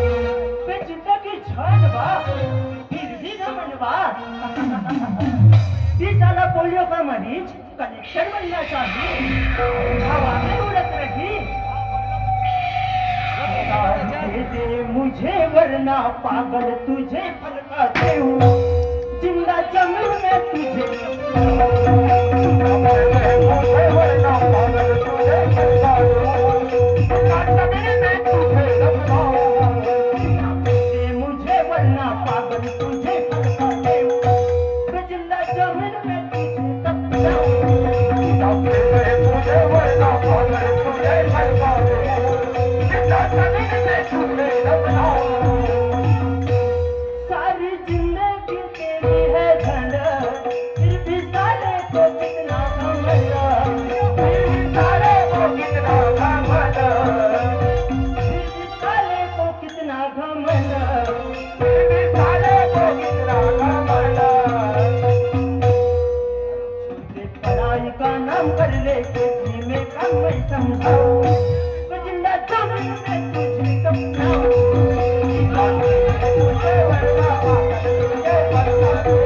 जिंदगी छान बा फिर भी घमंड बा ती साला पोलियो का मरीज कलेक्टर बनना चाहिए हवा में उड़त रही दे मुझे वरना पागल तुझे फलकाते हूँ जिंदा जमीन में तुझे मुझे वरना पागल तुझे फलकाते हूँ जिंदा जमीन में तुझे मुझे वरना पागल तुझे फलकाते हूँ जिंदा जमीन में तुझे मुझे वरना पागल तुझे फलकाते हूँ जिंदा जमीन में तुझे सारी जिंदगी तेरी है झंड फिर भी साले को कितना घमंड फिर भी साले को कितना घमंड फिर भी साले को कितना घमंड फिर भी साले को कितना घमंड छूटे पढ़ाई का नाम कर ले खेती में काम मैं समझाऊं जिंदा जमीन में तुझे दफनाऊं मुझे वरना पागल तुझे फलकाते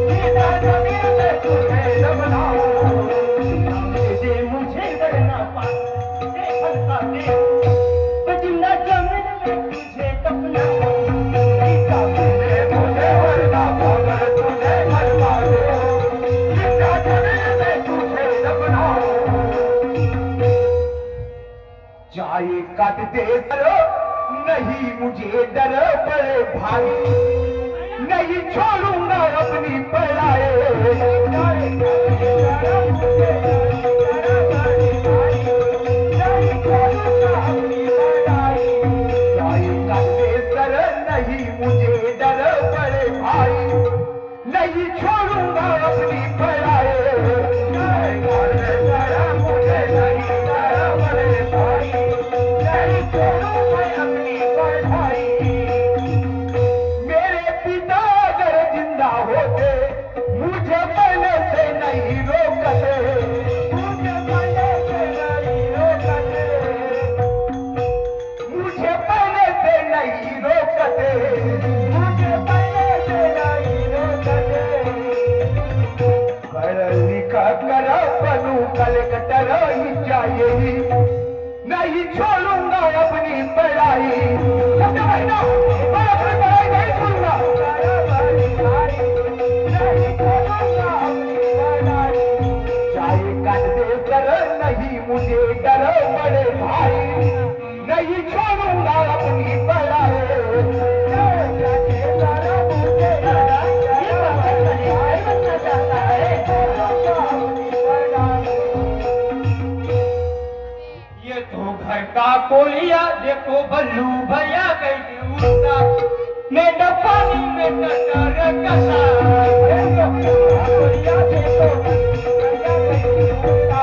जिंदा जमीन में तुझे दफनाऊं दे मुझे वरना पागल तुझे फलकाते जिंदा जमीन में तुझे दफनाऊं मुझे वरना पागल तुझे फलकाते जिंदा जमीन में तुझे दफनाऊं जाए काट दे सरो नहीं मुझे डर बड़े भाई नहीं छोड़ूंगा अपनी पढ़ाई जाए काट दे सर नहीं मुझे डर बड़े भाई नहीं छोड़ूंगा अपनी पढ़ाई मुझे नहीं डर बड़े भाई नहीं छोड़ूंगा अपनी पढ़ाई मेरे पिता अगर जिंदा होते मुझे पहले से नहीं रोकते मुझे पहले से नहीं रोकते मुझे पहले से नहीं रोकते मुझे पहले से नहीं रोकते पढ़ लिखा कर बनूं कलेक्टर ही चाहिए ही नहीं छोड़ूंगा अपनी पढ़ाई मैं अपनी पढ़ाई नहीं छोड़ूंगा नहीं छोड़ूंगा अपनी पढ़ाई चाहे काट दे सर नहीं मुझे डर बड़े भाई नहीं छोड़ूंगा अपनी पढ़ाई ये तो घर का कोलिया देखो बल्लू भैया कैसे उड़ता मैं पानी में टटर कसा कोलिया देखो बल्लू भैया कैसे उड़ता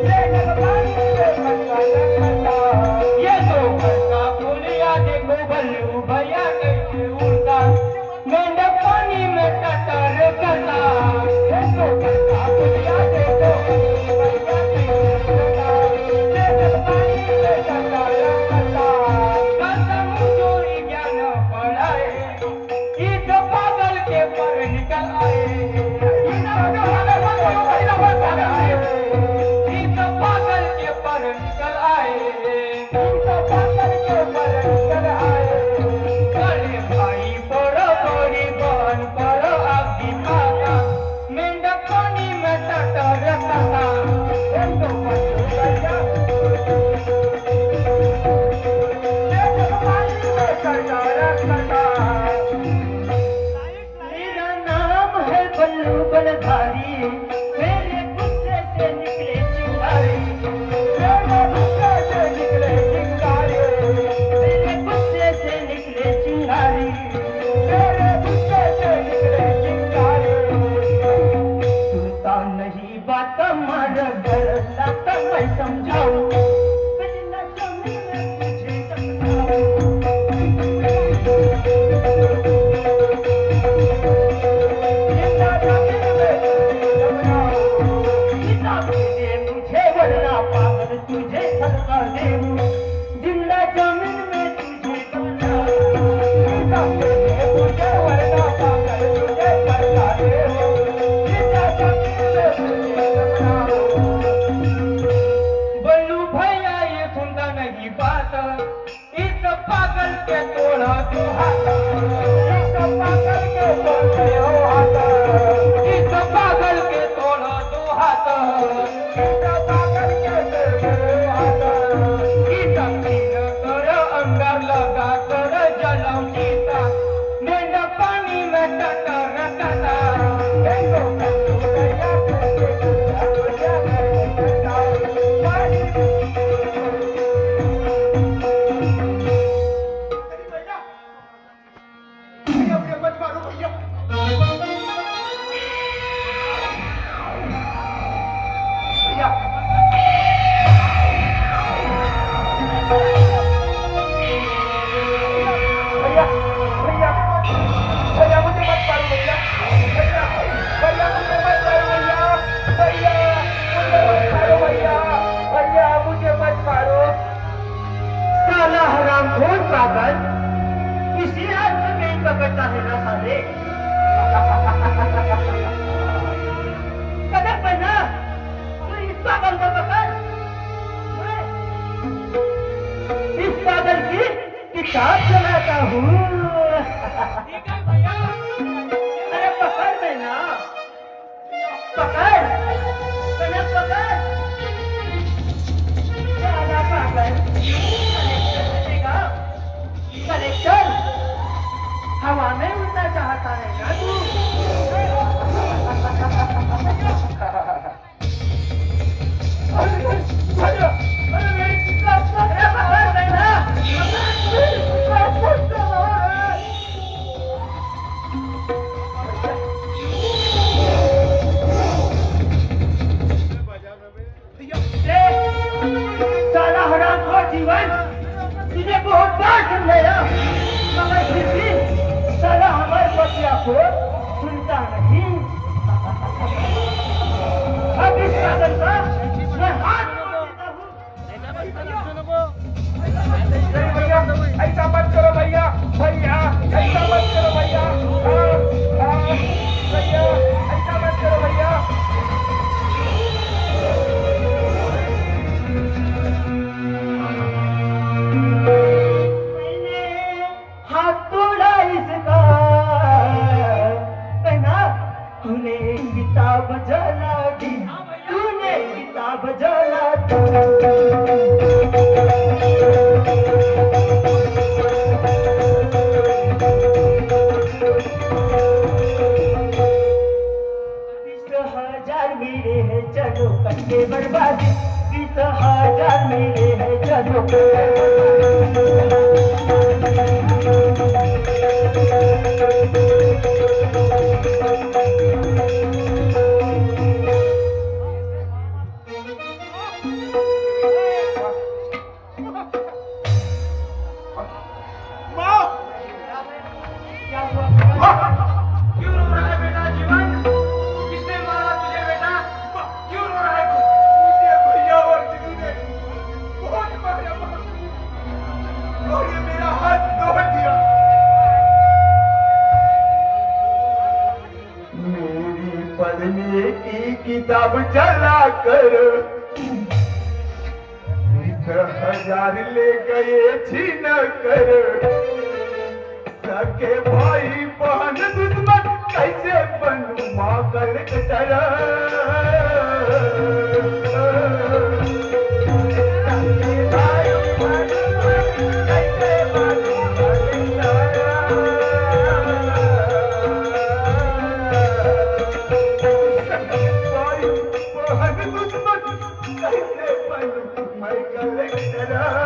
मैं पानी में टटर कसा ये तो घर का कोलिया देखो बल्लू भैया कैसे उड़ता मैं पानी में टटर कसा ये तो घर का कोलिया देखो बल्लू भैया कैसे उड़ता पागल के पर निकल आए तोड़ दो हाथ पागल के तोड़ दो हाथ इस पागल के तोड़ दो हाथ इस पागल के तोड़ दो हाथ इस तीन कर अंगार लगा कर जलाऊं जीता मेंढा पानी में टटर टटर देखो किसी हाथ से नहीं पकड़ता है ना साले कदम पहना तो इस पागल को पकड़ इस पागल की किताब चलाता हूँ अरे पकड़ पहना पकड़ पहना पकड़ साला पागल कलेक्टर हवा में उड़ना चाहता है ना तू साला हराम का जीवन तुझे बहुत बार समझाया मगर फिर भी साला हमारे बच्चा को सुनता नहीं अब इस पागल का मैं हाथ तोड़ता हूँ भैया ऐसा मत करो भैया भैया ऐसा मत करो भैया भैया ऐसा मत करो भैया तूने किताब जला दी तूने किताब जला हजार मेरे हैं चलो कट्टे बर्बादी 20,000 मेरे हैं चलो पढ़ने की किताब जला कर 20,000 ले गए छीन कर सके भाई बहन दुश्मन कैसे बनूं माँ कलेक्टर मैं कलेक्टर